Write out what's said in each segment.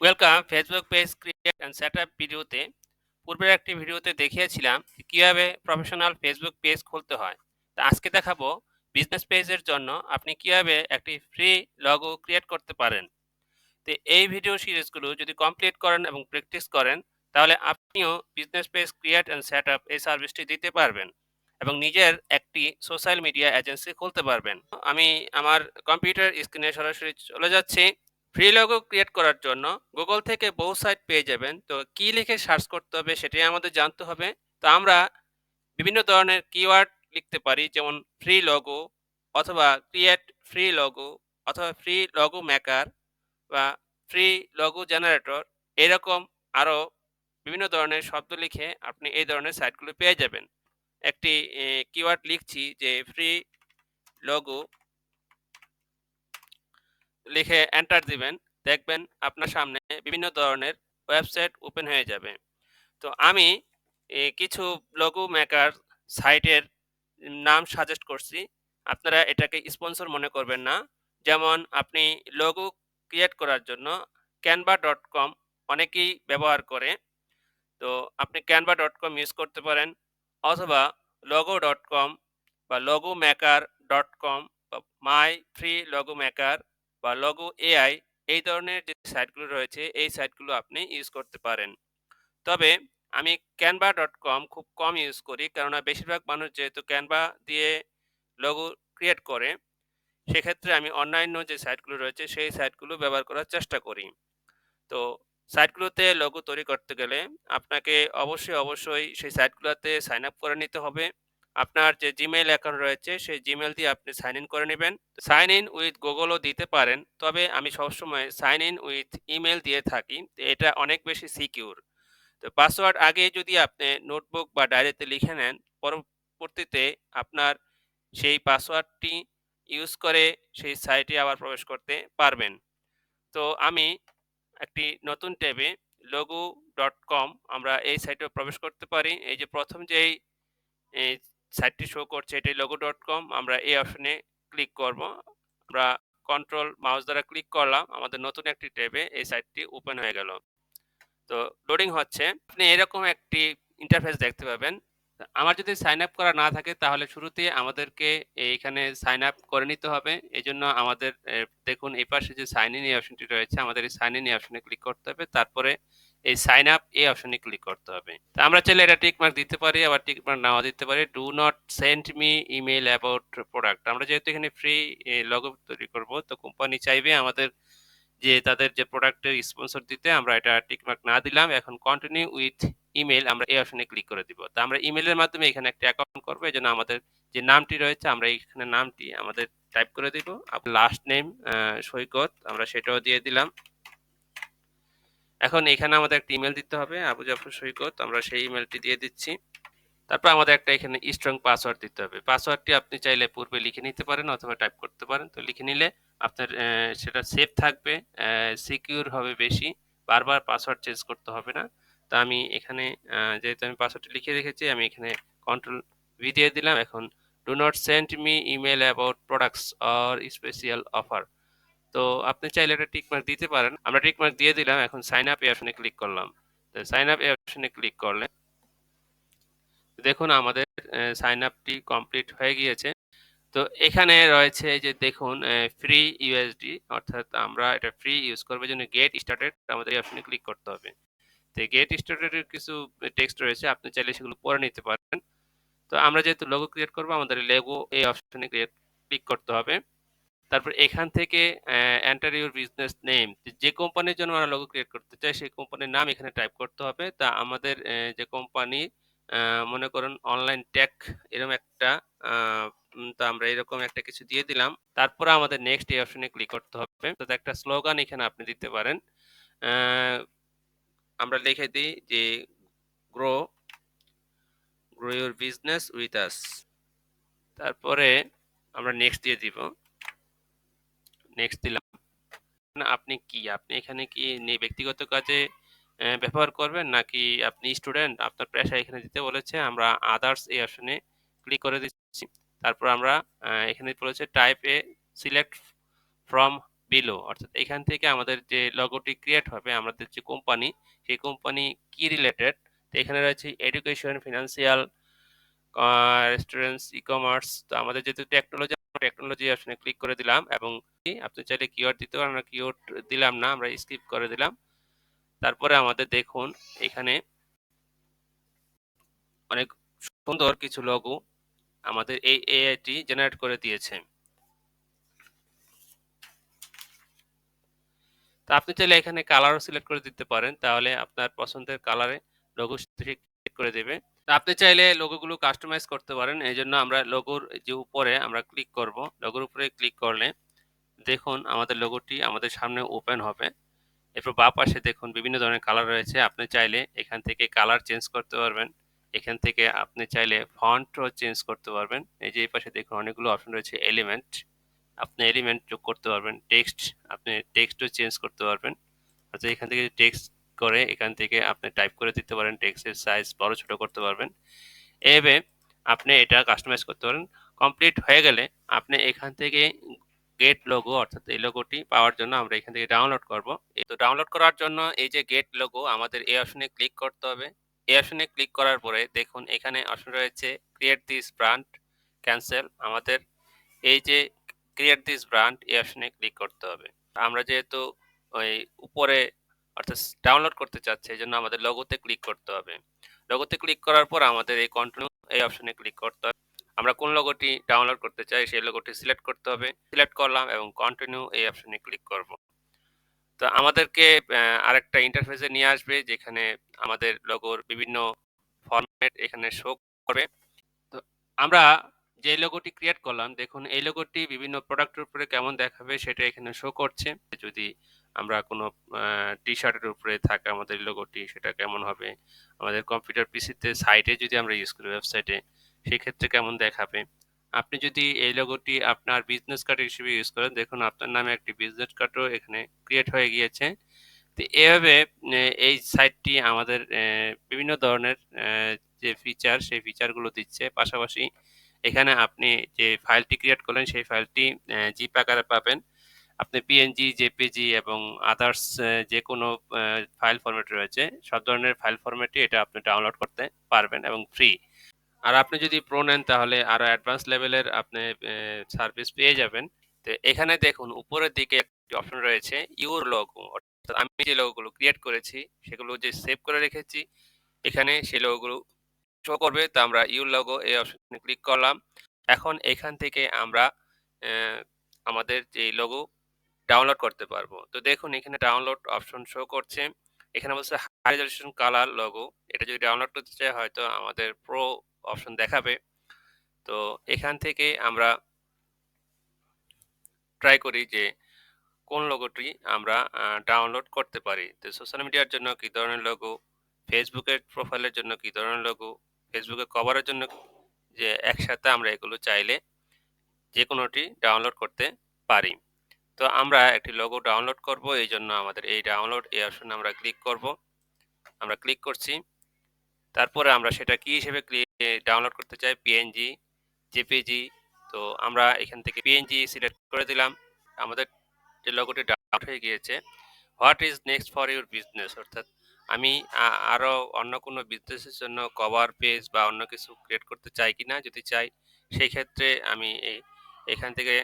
Welcome Facebook page create and set up ভিডিওতে। পূর্বের একটি ভিডিওতে দেখিয়েছিলাম যে কিভাবে প্রফেশনাল ফেসবুক পেজ খুলতে হয়। তা আজকে দেখাবো বিজনেস পেজের জন্য আপনি কিভাবে একটি ফ্রি লগো ক্রিয়েট করতে পারেন। তো এই ভিডিও সিরিজগুলো যদি কমপ্লিট করেন এবং প্র্যাকটিস করেন, তাহলে আপনিও business page create and set up এই সার্ভিসটি দিতে পারবেন এবং নিজের একটি সোশ্যাল মিডিয়া এজেন্সি খুলতে পারবেন। আমি আমার কম্পিউটার স্ক্রিনে সরাসরি চলে যাচ্ছি। ফ্রি লোগো ক্রিয়েট করার জন্য গুগল থেকে বহু সাইট পেয়ে যাবেন। তো কি লিখে সার্চ করতে হবে সেটাই আমাদের জানতে হবে। তো আমরা বিভিন্ন ধরনের কিওয়ার্ড লিখতে পারি, যেমন ফ্রি লোগো অথবা ক্রিয়েট ফ্রি লোগো অথবা ফ্রি লোগো মেকার বা ফ্রি লোগো জেনারেটর, এরকম আরও বিভিন্ন ধরনের শব্দ লিখে আপনি এই ধরনের সাইটগুলো পেয়ে যাবেন। একটি কিওয়ার্ড লিখছি যে ফ্রি লোগো, লিখে এন্টার দিবেন। দেখবেন আপনার সামনে বিভিন্ন ধরনের ওয়েবসাইট ওপেন হয়ে যাবে। তো আমি কিছু লোগো মেকার সাইটের নাম সাজেস্ট করছি। আপনারা এটাকে স্পন্সর মনে করবেন না। যেমন আপনি লোগো ক্রিয়েট করার জন্য canva.com অনেকেই ব্যবহার করে। তো আপনি canva.com ইউজ করতে পারেন, অথবা logo.com বা logomaker.com বা মাই ফ্রি লোগো মেকার বা লোগো এআই, এই ধরনের যে সাইটগুলো রয়েছে এই সাইটগুলো আপনি ইউজ করতে পারেন। তবে আমি canva.com খুব কম ইউজ করি, কেননা বেশিরভাগ মানুষ যেহেতু ক্যানভা দিয়ে লোগো ক্রিয়েট করে, সেক্ষেত্রে আমি অন্যান্য যে সাইটগুলো রয়েছে সেই সাইটগুলো ব্যবহার করার চেষ্টা করি। তো সাইটগুলোতে লোগো তৈরি করতে গেলে আপনাকে অবশ্যই সেই সাইটগুলোতে সাইন আপ করে নিতে হবে। আপনার যে জিমেইল অ্যাকাউন্ট রয়েছে সেই জিমেইল দিয়ে আপনি সাইন ইন করে নেবেন। সাইন ইন উইথ গুগলও দিতে পারেন, তবে আমি সবসময় সাইন ইন উইথ ইমেল দিয়ে থাকি। তো এটা অনেক বেশি সিকিউর। তো পাসওয়ার্ড আগে যদি আপনি নোটবুক বা ডায়েরিতে লিখে নেন, পরবর্তীতে আপনার সেই পাসওয়ার্ডটি ইউজ করে সেই সাইটে আবার প্রবেশ করতে পারবেন। তো আমি একটি নতুন ট্যাবে logo.com, আমরা এই সাইটে প্রবেশ করতে পারি। এই যে প্রথম যেই এই সাইটটি শো করছে এটাই logo.com, আমরা এই অপশনে ক্লিক করব। আমরা কন্ট্রোল মাউস দ্বারা ক্লিক করলাম, আমাদের নতুন একটি ট্যাবে এই সাইটটি ওপেন হয়ে গেল। তো লোডিং হচ্ছে। আপনি এরকম একটি ইন্টারফেস দেখতে পাবেন। আমার যদি সাইন আপ করা না থাকে তাহলে শুরুতেই আমাদেরকে এইখানে সাইন আপ করে নিতে হবে। এজন্য আমাদের দেখুন এই পাশে যে সাইন ইন এই অপশনটি রয়েছে, আমাদের এই সাইন ইন এই অপশনে ক্লিক করতে হবে। তারপরে এই সাইন আপ এই অপশনে ক্লিক করতে হবে। তো আমরা চাইলে এটা টিক মার্ক দিতে পারি, আবার টিক মার্ক নাও দিতে পারি। Do not send me email about product. আমরা যেহেতু এখানে ফ্রি লোগো তৈরি করব, তো কোম্পানি চাইবে আমাদের যে তাদের যে প্রোডাক্টের স্পন্সর দিতে, আমরা এটা টিকমার্ক না দিলাম। এখন কন্টিনিউ উইথ ইমেল, আমরা এই অপশনে ক্লিক করে দিব। তো আমরা ইমেলের মাধ্যমে এখানে একটা অ্যাকাউন্ট করব। এজন্য আমাদের যে নামটি রয়েছে আমরা এখানে নামটি আমাদের টাইপ করে দিব। লাস্ট নেম সৈকত, আমরা সেটাও দিয়ে দিলাম। এখন এখানে আমাদের একটা ইমেল দিতে হবে, আবু জাফর সৈকত, আমরা সেই ইমেলটি দিয়ে দিচ্ছি। তারপর আমাদের একটা এখানে স্ট্রং পাসওয়ার্ড দিতে হবে। পাসওয়ার্ডটি আপনি চাইলে পূর্বে লিখে নিতে পারেন অথবা টাইপ করতে পারেন। তো লিখে নিলে আপনার সেটা সেফ থাকবে, সিকিউর হবে বেশি, বারবার পাসওয়ার্ড চেঞ্জ করতে হবে না। তো আমি এখানে যেহেতু আমি পাসওয়ার্ডটি লিখে রেখেছি, আমি এখানে কন্ট্রোল ভি দিয়ে দিলাম। এখন do not send me email about products or special offer. তো আপনি চাইলে এটা টিকমার্ক দিতে পারেন। আমরা টিকমার্ক দিয়ে দিলাম। এখন সাইন আপ এই অপশনে ক্লিক করলাম। তো সাইন আপ এই অপশনে ক্লিক করলে দেখুন আমাদের সাইন আপটি কমপ্লিট হয়ে গিয়েছে। তো এখানে রয়েছে এই যে দেখুন ফ্রি ইউএসডি, অর্থাৎ আমরা এটা ফ্রি ইউজ করবো, জন্য গেট স্টার্টেড আমাদের এই অপশনে ক্লিক করতে হবে। তো গেট স্টার্টেড এর কিছু টেক্সট রয়েছে, আপনি চাইলে সেগুলো পড়ে নিতে পারেন। তো আমরা যেহেতু লোগো ক্রিয়েট করবো, আমাদের লোগো এই অপশনে ক্লিক করতে হবে। তারপর এখান থেকে এন্টার ইউর বিজনেস নেম, যে কোম্পানির জন্য আমরা লোগো ক্রিয়েট করতে চাই সেই কোম্পানির নাম এখানে টাইপ করতে হবে। তা আমাদের যে কোম্পানি, মনে করুন অনলাইন টেক, এরকম একটা তো আমরা এরকম একটা কিছু দিয়ে দিলাম। তারপরে আমাদের নেক্সট এই অপশনে ক্লিক করতে হবে। তো একটা স্লোগান এখানে আপনি দিতে পারেন। আমরা লিখে দিই যে grow grow your business with us. তারপরে আমরা নেক্সট দিয়ে দিব। নেক্সট দিলাম। আপনি এখানে কি ব্যক্তিগত কাজে ব্যবহার করবেন, নাকি আপনি স্টুডেন্ট, আপনার পেশা এখানে দিতে বলেছে। আমরা আদার্স এই অপশনে ক্লিক করে দিচ্ছি। তারপর আমরা এখানে বলেছে type A select from below অর্থাৎ এখান থেকে আমাদের যে লোগোটি ক্রিয়েট হবে আমাদের যে কোম্পানি, সেই কোম্পানি কি রিলেটেড, তো এখানে রয়েছে এডুকেশন, ফিনান্সিয়াল, রেস্টুরেন্টস, ই-কমার্স। তো আমাদের যেহেতু টেকনোলজি অপশনে ক্লিক করে দিলাম এবং আপনি চাইলে কিওয়ার্ড দিতে পারেন, আমরা কিওয়ার্ড দিলাম না, আমরা স্কিপ করে দিলাম। তারপরে আমাদের দেখুন এখানে অনেক সুন্দর কিছু লোগো আমাদের এই এআইটি জেনারেট করে দিয়েছে। তো আপনি চাইলে এখানে কালারও সিলেক্ট করে দিতে পারেন, তাহলে আপনার পছন্দের কালারে লোগো সিলেক্ট করে দেবে। তো আপনি চাইলে লোগোগুলো কাস্টমাইজ করতে পারেন, এই জন্য আমরা লোগোর যে উপরে আমরা ক্লিক করব। লোগোর উপরে ক্লিক করলে দেখুন আমাদের লোগোটি আমাদের সামনে ওপেন হবে। এরপর বাঁ পাশে দেখুন বিভিন্ন ধরনের কালার রয়েছে, আপনি চাইলে এখান থেকে কালার চেঞ্জ করতে পারবেন। এখান থেকে আপনি চাইলে ফন্টও চেঞ্জ করতে পারবেন। এই যে এই পাশে দেখুন অনেকগুলো অপশন রয়েছে। এলিমেন্ট, আপনি এলিমেন্ট যোগ করতে পারবেন। টেক্সট, আপনি টেক্সটও চেঞ্জ করতে পারবেন। অর্থাৎ এখান থেকে টেক্সট করে এখান থেকে আপনি টাইপ করে দিতে পারেন, টেক্সটের সাইজ বড় ছোট করতে পারবেন। এভাবে আপনি এটা কাস্টমাইজ করতে পারেন। কমপ্লিট হয়ে গেলে আপনি এখান থেকে গেট লোগো অর্থাৎ এই লোগোটি পাওয়ার জন্য আমরা এখান থেকে ডাউনলোড করব। তো ডাউনলোড করার জন্য এই যে গেট লোগো আমাদের এই অপশনে ক্লিক করতে হবে। এই অপশনে ক্লিক করার পরে দেখুন এখানে অপশন রয়েছে ক্রিয়েট দিস ব্র্যান্ড, ক্যান্সেল। আমাদের এই যে ক্রিয়েট দিস ব্র্যান্ড এই অপশনে ক্লিক করতে হবে। আমরা যেহেতু ওই উপরে অর্থাৎ ডাউনলোড করতে চাচ্ছি, এই জন্য আমাদের লোগোতে ক্লিক করতে হবে। লোগোতে ক্লিক করার পর আমাদের এই কন্টিনিউ এই অপশনে ক্লিক করতে হবে। আমরা কোন লোগোটি ডাউনলোড করতে চাই সেই লোগোটি সিলেক্ট করতে হবে। সিলেক্ট করলাম এবং কন্টিনিউ এই অপশনে ক্লিক করব। তো আমাদেরকে আরেকটা ইন্টারফেসে নিয়ে আসবে যেখানে আমাদের লোগোর বিভিন্ন ফরম্যাট এখানে শো করবে। তো আমরা যে লোগোটি ক্রিয়েট করলাম দেখুন এই লোগোটি বিভিন্ন প্রোডাক্টের উপরে কেমন দেখাবে সেটা এখানে শো করছে। যদি আমরা কোনো টি-শার্টের উপরে থাকে আমাদের লোগোটি সেটা কেমন হবে, আমাদের কম্পিউটার পিসিতে সাইটে যদি আমরা ইউজ করি ওয়েবসাইটে সেক্ষেত্রে কেমন দেখাবে। আপনি যদি এই লোগোটি আপনার বিজনেস কার্ড হিসেবে ইউজ করেন দেখুন আপনার নামে একটি বিজনেস কার্ডও এখানে ক্রিয়েট হয়ে গিয়েছে। তো এভাবে এই সাইটটি আমাদের বিভিন্ন ধরনের যে ফিচার সেই ফিচারগুলো দিচ্ছে। পাশাপাশি এখানে আপনি যে ফাইলটি ক্রিয়েট করলেন সেই ফাইলটি জিপ আকারে পাবেন। আপনি পিএনজি, জেপিজি এবং আদার্স যেকোনো ফাইল ফরম্যাট রয়েছে সব ধরনের ফাইল ফরম্যাটই এটা আপনি ডাউনলোড করতে পারবেন এবং ফ্রি। আর আপনি যদি প্রো নেন তাহলে আরো অ্যাডভান্স লেভেলের আপনি সার্ভিস পেয়ে যাবেন। তো এখানে দেখুন উপরের দিকে একটি অপশন রয়েছে ইউর লোগো, অর্থাৎ আমি যে লোগোগুলো ক্রিয়েট করেছি সেগুলো যে সেভ করে রেখেছি এখানে সেই লোগোগুলো শো করবে। তো আমরা ইউর লোগো এই অপশনে ক্লিক করলাম। এখন এখান থেকে আমরা আমাদের যে লোগো ডাউনলোড করতে পারবো। তো দেখুন এখানে ডাউনলোড অপশন শো করছে। এখানে বলছে হাই রেজোলিউশন কালার লোগো। এটা যদি ডাউনলোড করতে চাই হয়তো আমাদের প্রো অপশন দেখাবে। তো এখান থেকে আমরা ট্রাই করি যে কোন লোগোটি আমরা ডাউনলোড করতে পারি। তো সোশ্যাল মিডিয়ার জন্য কি ধরনের লোগো, ফেসবুকের প্রোফাইলের জন্য কি ধরনের লোগো, ফেসবুকের কভারের জন্য যে একসাথে আমরা এগুলো চাইলে যেকোনোটি ডাউনলোড করতে পারি। তো আমরা একটি লোগো ডাউনলোড করব, এই জন্য আমাদের এই ডাউনলোড এই অপশনে আমরা ক্লিক করব। আমরা ক্লিক করছি। তারপরে আমরা সেটা কি হিসেবে ডাউনলোড করতে চাই, পিএনজি, জেপিজি। তো আমরা এখান থেকে পিএনজি সিলেক্ট করে দিলাম। আমাদের যে লোগোটি ডাউনলোড হয়ে গিয়েছে। What is next for your business, অর্থাৎ আমি আরও অন্য কোনো বিজনেসের জন্য কভার পেজ বা অন্য কিছু ক্রিয়েট করতে চাই কিনা, যদি চাই সেই ক্ষেত্রে আমি এখান থেকে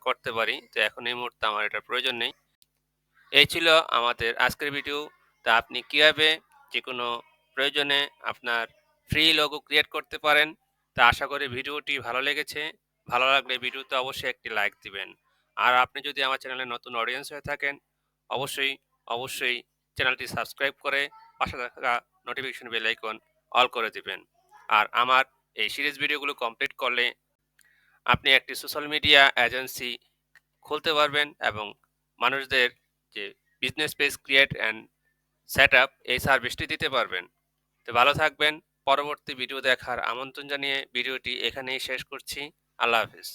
করতে পারি। তো এখন এই মুহূর্তে আমার এটার প্রয়োজন নেই। এই ছিল আমাদের আজকের ভিডিও। তা আপনি কিভাবে যেকোনো প্রয়োজনে আপনার ফ্রি লোগো ক্রিয়েট করতে পারেন। তা আশা করি ভিডিওটি ভালো লেগেছে। ভালো লাগলে ভিডিওতে অবশ্যই একটি লাইক দিবেন। আর আপনি যদি আমার চ্যানেলে নতুন অডিয়েন্স হয়ে থাকেন অবশ্যই চ্যানেলটি সাবস্ক্রাইব করে পাশে থাকা নোটিফিকেশন বেল আইকন অল করে দিবেন। আর আমার এই সিরিজ ভিডিওগুলো কমপ্লিট করলে আপনি একটি সোশ্যাল মিডিয়া এজেন্সি খুলতে পারবেন এবং মানুষদের যে business page create and set up এই সার্ভিসটি দিতে পারবেন। তো ভালো থাকবেন। পরবর্তী ভিডিও দেখার আমন্ত্রণ জানিয়ে ভিডিওটি এখানেই শেষ করছি। আল্লাহ হাফিজ।